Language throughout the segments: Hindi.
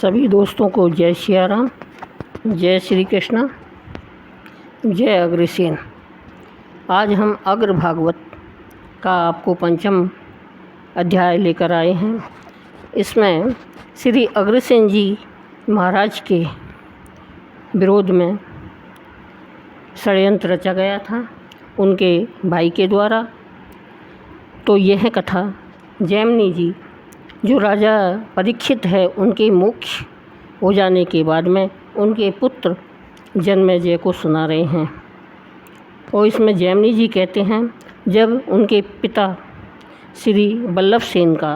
सभी दोस्तों को जय सिया राम, जय श्री कृष्णा, जय अग्रसेन। आज हम अग्र भागवत का आपको पंचम अध्याय लेकर आए हैं। इसमें श्री अग्रसेन जी महाराज के विरोध में षड्यंत्र रचा गया था उनके भाई के द्वारा। तो यह कथा जैमिनी जी जो राजा परीक्षित है उनके मुख्य हो जाने के बाद में उनके पुत्र जन्मेजय को सुना रहे हैं। और इसमें जैमिनी जी कहते हैं जब उनके पिता श्री बल्लभसेन का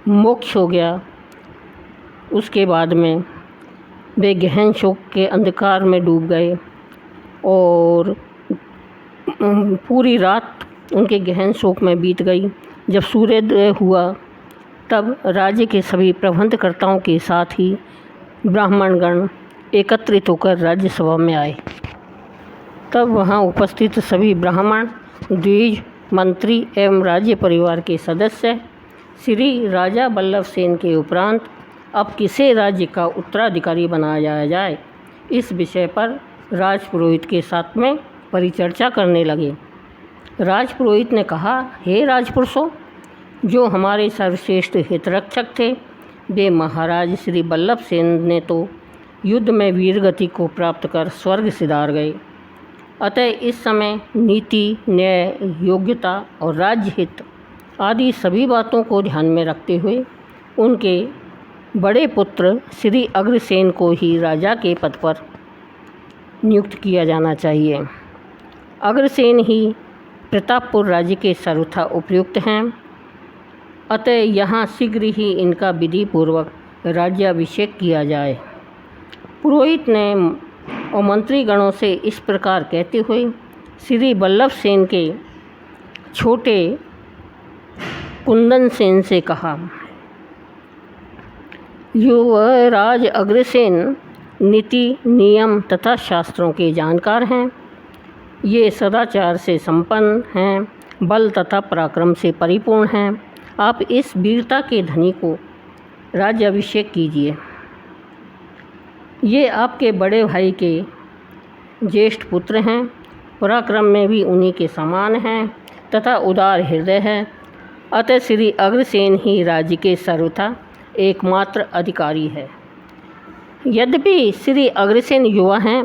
मोक्ष हो गया उसके बाद में वे गहन शोक के अंधकार में डूब गए और पूरी रात उनके गहन शोक में बीत गई। जब सूर्योदय हुआ तब राज्य के सभी प्रबंधकर्ताओं के साथ ही ब्राह्मणगण एकत्रित होकर राज्यसभा में आए। तब वहां उपस्थित सभी ब्राह्मण, द्विज, मंत्री एवं राज्य परिवार के सदस्य श्री राजा बल्लभसेन के उपरांत अब किसे राज्य का उत्तराधिकारी बनाया जाए इस विषय पर राजपुरोहित के साथ में परिचर्चा करने लगे। राजपुरोहित ने कहा, हे राजपुरुषों, जो हमारे सर्वश्रेष्ठ हितरक्षक थे वे महाराज श्री बल्लभसेन ने तो युद्ध में वीरगति को प्राप्त कर स्वर्ग सिधार गए। अतः इस समय नीति, न्याय, योग्यता और राज्य हित आदि सभी बातों को ध्यान में रखते हुए उनके बड़े पुत्र श्री अग्रसेन को ही राजा के पद पर नियुक्त किया जाना चाहिए। अग्रसेन ही प्रतापपुर राज्य के सर्वथा उपयुक्त हैं। अतः यहाँ शीघ्र ही इनका विधि पूर्वक राज्याभिषेक किया जाए। पुरोहित ने और मंत्रीगणों से इस प्रकार कहते हुए श्री बल्लभसेन के छोटे कुंदनसेन से कहा, युवराज अग्रसेन नीति, नियम तथा शास्त्रों के जानकार हैं। ये सदाचार से संपन्न हैं, बल तथा पराक्रम से परिपूर्ण हैं। आप इस वीरता के धनी को राज्याभिषेक कीजिए। ये आपके बड़े भाई के ज्येष्ठ पुत्र हैं, पराक्रम में भी उन्हीं के समान हैं तथा उदार हृदय है। अतः श्री अग्रसेन ही राज्य के सर्वथा एकमात्र अधिकारी है। यद्यपि श्री अग्रसेन युवा हैं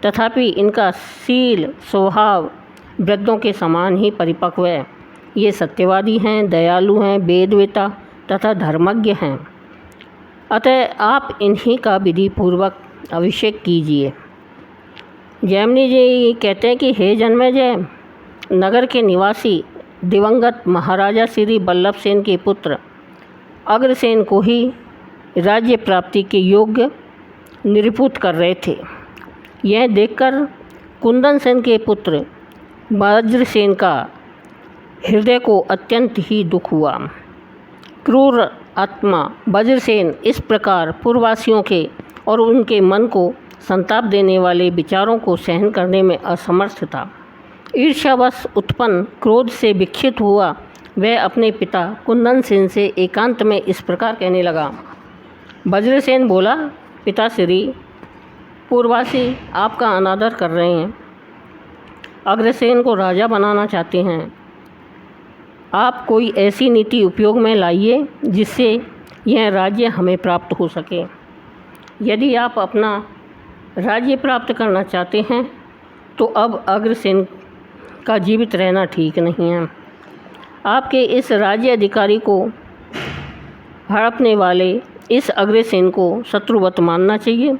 तथापि इनका शील स्वभाव वृद्धों के समान ही परिपक्व है। ये सत्यवादी हैं, दयालु हैं, वेदवेता तथा धर्मज्ञ हैं। अतः आप इन्हीं का विधि पूर्वक अभिषेक कीजिए। जैमिनी जी कहते हैं कि हे जन्मेजय, नगर के निवासी दिवंगत महाराजा श्री बल्लभसेन के पुत्र अग्रसेन को ही राज्य प्राप्ति के योग्य निरूपित कर रहे थे। यह देखकर कुंदनसेन के पुत्र वज्रसेन का हृदय को अत्यंत ही दुख हुआ। क्रूर आत्मा वज्रसेन इस प्रकार पूर्ववासियों के और उनके मन को संताप देने वाले विचारों को सहन करने में असमर्थ था। ईर्ष्यावश उत्पन्न क्रोध से विक्षिप्त हुआ वह अपने पिता कुंदनसेन से एकांत में इस प्रकार कहने लगा। वज्रसेन बोला, पिताश्री, पूर्ववासी आपका अनादर कर रहे हैं, अग्रसेन को राजा बनाना चाहते हैं। आप कोई ऐसी नीति उपयोग में लाइए जिससे यह राज्य हमें प्राप्त हो सके। यदि आप अपना राज्य प्राप्त करना चाहते हैं तो अब अग्रसेन का जीवित रहना ठीक नहीं है। आपके इस राज्य अधिकारी को हड़पने वाले इस अग्रसेन को शत्रुवत मानना चाहिए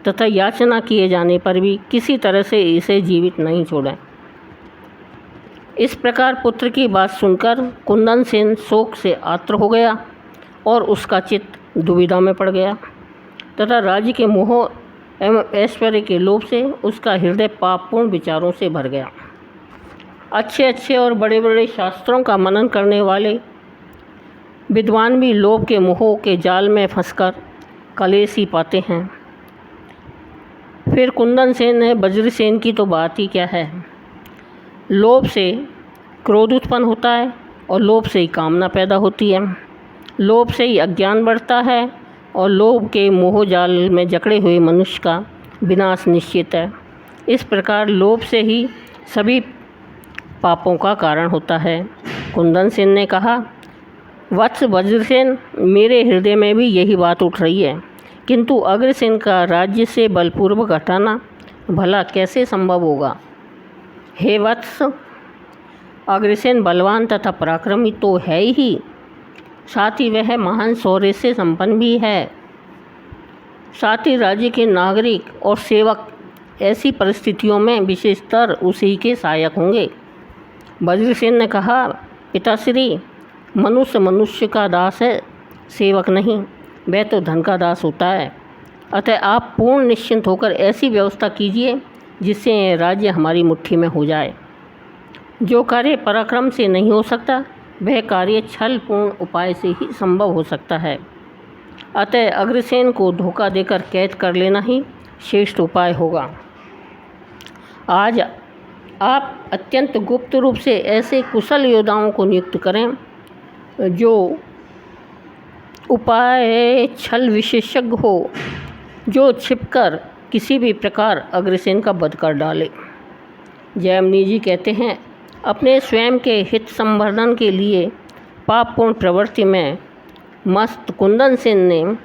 तथा याचना किए जाने पर भी किसी तरह से इसे जीवित नहीं छोड़ें। इस प्रकार पुत्र की बात सुनकर कुंदनसेन शोक से आर्द्र हो गया और उसका चित्त दुविधा में पड़ गया तथा राज्य के मोह एवं ऐश्वर्य के लोभ से उसका हृदय पापपूर्ण विचारों से भर गया। अच्छे अच्छे और बड़े बड़े शास्त्रों का मनन करने वाले विद्वान भी लोभ के मोह के जाल में फंसकर कलेश ही पाते हैं। फिर कुंदनसेन ने वज्रसेन की तो बात ही क्या है। लोभ से क्रोध उत्पन्न होता है और लोभ से ही कामना पैदा होती है। लोभ से ही अज्ञान बढ़ता है और लोभ के मोहजाल में जकड़े हुए मनुष्य का विनाश निश्चित है। इस प्रकार लोभ से ही सभी पापों का कारण होता है। कुंदन सेन ने कहा, वत्स वज्रसेन, मेरे हृदय में भी यही बात उठ रही है, किंतु अग्रसेन का राज्य से बलपूर्वक हटाना भला कैसे संभव होगा। हे वत्स, अग्रसेन बलवान तथा पराक्रमी तो है ही, साथ ही वह महान शौर्य से संपन्न भी है। साथ ही राज्य के नागरिक और सेवक ऐसी परिस्थितियों में विशेषतर उसी के सहायक होंगे। वज्रसेन ने कहा, पिताश्री, मनुष्य मनुष्य का दास है, सेवक नहीं। वह तो धन का दास होता है। अतः आप पूर्ण निश्चिंत होकर ऐसी व्यवस्था कीजिए जिससे यह राज्य हमारी मुट्ठी में हो जाए। जो कार्य पराक्रम से नहीं हो सकता, वह कार्य छलपूर्ण उपाय से ही संभव हो सकता है। अतः अग्रसेन को धोखा देकर कैद कर लेना ही श्रेष्ठ उपाय होगा। आज आप अत्यंत गुप्त रूप से ऐसे कुशल योद्धाओं को नियुक्त करें जो उपाय छल विशेषज्ञ हो, जो छिपकर किसी भी प्रकार अग्रसेन का वध कर डाले। जयमिनी जी कहते हैं, अपने स्वयं के हित संवर्धन के लिए पापपूर्ण प्रवृत्ति में मस्त कुंदन सेन ने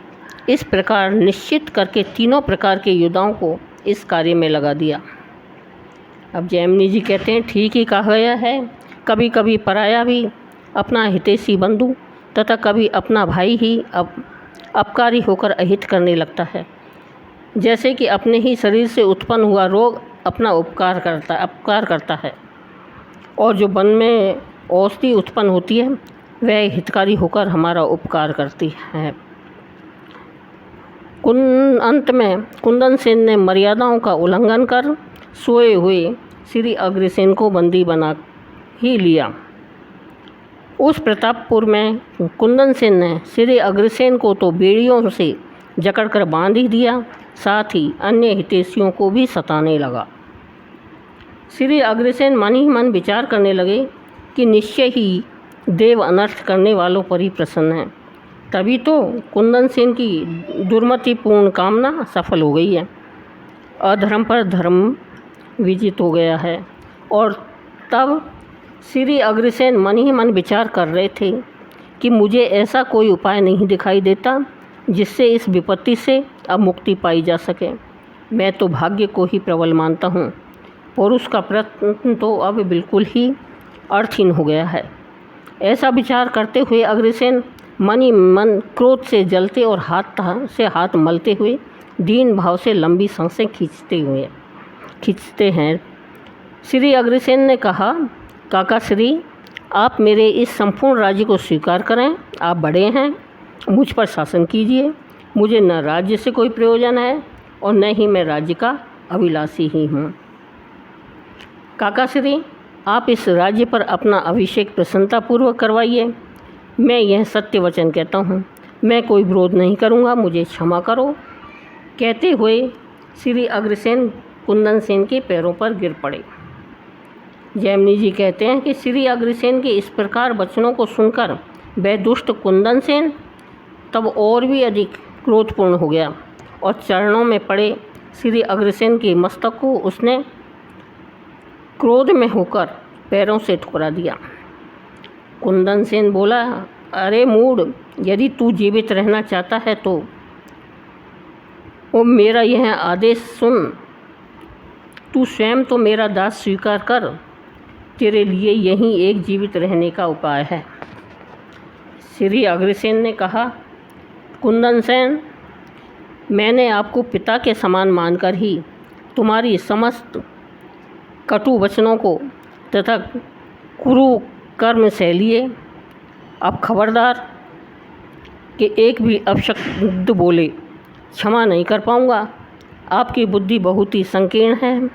इस प्रकार निश्चित करके तीनों प्रकार के योद्धाओं को इस कार्य में लगा दिया। अब जयमिनी जी कहते हैं, ठीक ही कहा गया है। कभी कभी पराया भी अपना हितैषी बंधु तथा कभी अपना भाई ही अपकारी होकर अहित करने लगता है। जैसे कि अपने ही शरीर से उत्पन्न हुआ रोग अपना अपकार करता है, और जो वन में औषधि उत्पन्न होती है वह हितकारी होकर हमारा उपकार करती है। अंत में कुंदन सेन ने मर्यादाओं का उल्लंघन कर सोए हुए श्री अग्रसेन को बंदी बना ही लिया। उस प्रतापपुर में कुंदन सेन ने श्री अग्रसेन को तो बेड़ियों से जकड़कर बांध ही दिया, साथ ही अन्य हितैषियों को भी सताने लगा। श्री अग्रसेन मन ही मन विचार करने लगे कि निश्चय ही देव अनर्थ करने वालों पर ही प्रसन्न है। तभी तो कुंदन सेन की दुर्मतिपूर्ण कामना सफल हो गई है। अधर्म पर धर्म विजित हो गया है। और तब श्री अग्रसेन मन ही मन विचार कर रहे थे कि मुझे ऐसा कोई उपाय नहीं दिखाई देता जिससे इस विपत्ति से अब मुक्ति पाई जा सके। मैं तो भाग्य को ही प्रबल मानता हूँ। पुरुष का प्रयत्न तो अब बिल्कुल ही अर्थहीन हो गया है। ऐसा विचार करते हुए अग्रसेन मन ही मन क्रोध से जलते और हाथ से हाथ मलते हुए दीन भाव से लंबी सांसें खींचते हैं। श्री अग्रसेन ने कहा, काका श्री, आप मेरे इस संपूर्ण राज्य को स्वीकार करें। आप बड़े हैं, मुझ पर शासन कीजिए। मुझे न राज्य से कोई प्रयोजन है और न ही मैं राज्य का अभिलाषी ही हूँ। काका श्री, आप इस राज्य पर अपना अभिषेक प्रसन्नतापूर्वक करवाइए। मैं यह सत्य वचन कहता हूँ, मैं कोई विरोध नहीं करूँगा, मुझे क्षमा करो। कहते हुए श्री अग्रसेन कुंदन सेन के पैरों पर गिर पड़े। जयमिनी जी कहते हैं कि श्री अग्रसेन के इस प्रकार वचनों को सुनकर वह दुष्ट कुंदन सेन तब और भी अधिक क्रोधपूर्ण हो गया और चरणों में पड़े श्री अग्रसेन के मस्तक को उसने क्रोध में होकर पैरों से ठुकरा दिया। कुंदन सेन बोला, अरे मूढ़, यदि तू जीवित रहना चाहता है तो मेरा यह आदेश सुन। तू स्वयं तो मेरा दास स्वीकार कर, तेरे लिए यही एक जीवित रहने का उपाय है। श्री अग्रसेन ने कहा, कुंदन सेन, मैंने आपको पिता के समान मानकर ही तुम्हारी समस्त कटु वचनों को तथा कुरु कर्म सह लिए। अब खबरदार कि एक भी अपशब्द बोले क्षमा नहीं कर पाऊँगा। आपकी बुद्धि बहुत ही संकीर्ण है।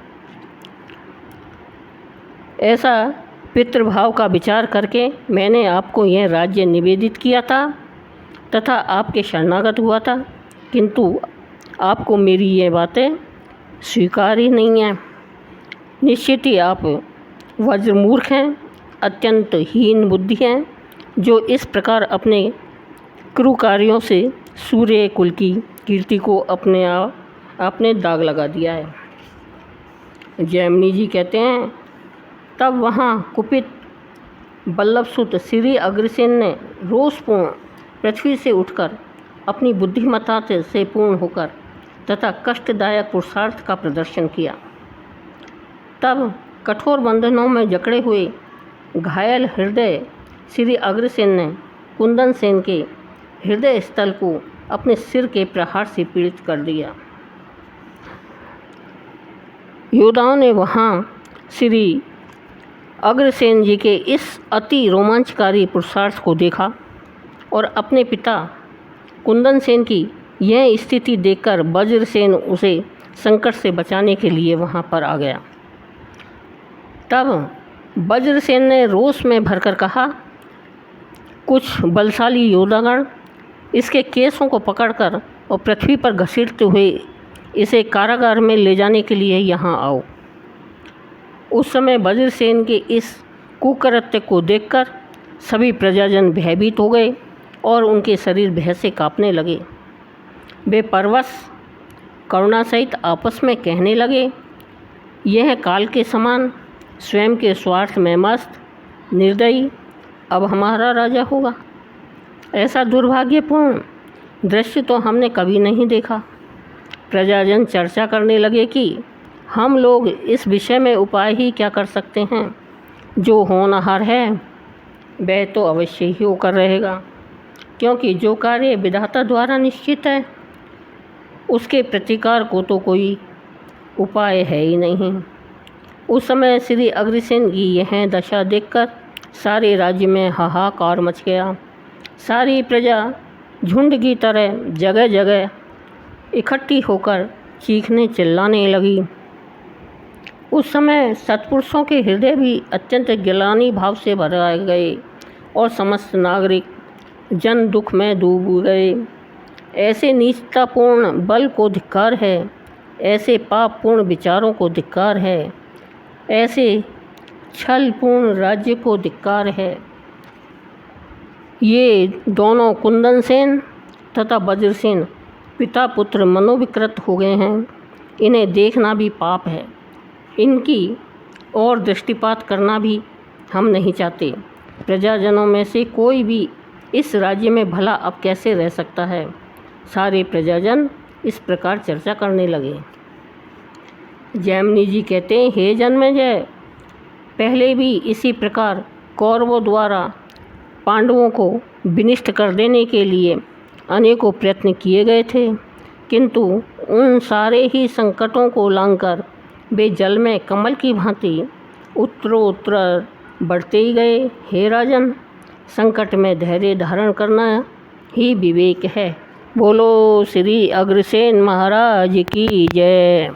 ऐसा पितृभाव का विचार करके मैंने आपको यह राज्य निवेदित किया था तथा आपके शरणागत हुआ था, किंतु आपको मेरी ये बातें स्वीकार ही नहीं है। निश्चित ही आप वज्रमूर्ख हैं, अत्यंत हीन बुद्धि हैं, जो इस प्रकार अपने क्रूर कार्यों से सूर्य कुल की कीर्ति को आपने दाग लगा दिया है। जैमिनी जी कहते हैं, तब वहाँ कुपित बल्लभसुत श्री अग्रसेन ने रोषपूर्ण पृथ्वी से उठकर अपनी बुद्धिमत्ता से पूर्ण होकर तथा कष्टदायक पुरुषार्थ का प्रदर्शन किया। तब कठोर बंधनों में जकड़े हुए घायल हृदय श्री अग्रसेन ने कुंदन सेन के हृदय स्थल को अपने सिर के प्रहार से पीड़ित कर दिया। योद्धाओं ने वहाँ श्री अग्रसेन जी के इस अति रोमांचकारी पुरुषार्थ को देखा और अपने पिता कुंदन सेन की यह स्थिति देखकर वज्रसेन उसे संकट से बचाने के लिए वहाँ पर आ गया। तब वज्रसेन ने रोष में भरकर कहा, कुछ बलशाली योद्धागण इसके केसों को पकड़कर और पृथ्वी पर घसीटते हुए इसे कारागार में ले जाने के लिए यहाँ आओ। उस समय वज्रसेन के इस कुकृत्य को देखकर सभी प्रजाजन भयभीत हो गए और उनके शरीर भय से कांपने लगे। वे परवश करुणा सहित आपस में कहने लगे, यह काल के समान स्वयं के स्वार्थ में मस्त निर्दयी अब हमारा राजा होगा। ऐसा दुर्भाग्यपूर्ण दृश्य तो हमने कभी नहीं देखा। प्रजाजन चर्चा करने लगे कि हम लोग इस विषय में उपाय ही क्या कर सकते हैं। जो होनहार है वह तो अवश्य ही होकर रहेगा, क्योंकि जो कार्य विधाता द्वारा निश्चित है उसके प्रतिकार को तो कोई उपाय है ही नहीं। उस समय श्री अग्रसेन की यह दशा देखकर सारे राज्य में हाहाकार मच गया। सारी प्रजा झुंड की तरह जगह जगह इकट्ठी होकर चीखने चिल्लाने लगी। उस समय सत्पुरुषों के हृदय भी अत्यंत गिलानी भाव से भर गए और समस्त नागरिक जन दुख में डूब गए। ऐसे नीचतापूर्ण बल को धिक्कार है, ऐसे पापपूर्ण विचारों को धिक्कार है, ऐसे छलपूर्ण राज्य को धिक्कार है। ये दोनों कुंदन सेन तथा वज्रसेन पिता पुत्र मनोविकृत हो गए हैं। इन्हें देखना भी पाप है, इनकी और दृष्टिपात करना भी हम नहीं चाहते। प्रजाजनों में से कोई भी इस राज्य में भला अब कैसे रह सकता है। सारे प्रजाजन इस प्रकार चर्चा करने लगे। जैमिनी जी कहते हैं, हे जन्मेजय, पहले भी इसी प्रकार कौरवों द्वारा पांडवों को विनिष्ट कर देने के लिए अनेकों प्रयत्न किए गए थे, किंतु उन सारे ही संकटों को लांघकर वे जल में कमल की भांति उत्तरोत्तर बढ़ते ही गए। हे राजन, संकट में धैर्य धारण करना ही विवेक है। बोलो श्री अग्रसेन महाराज की जय।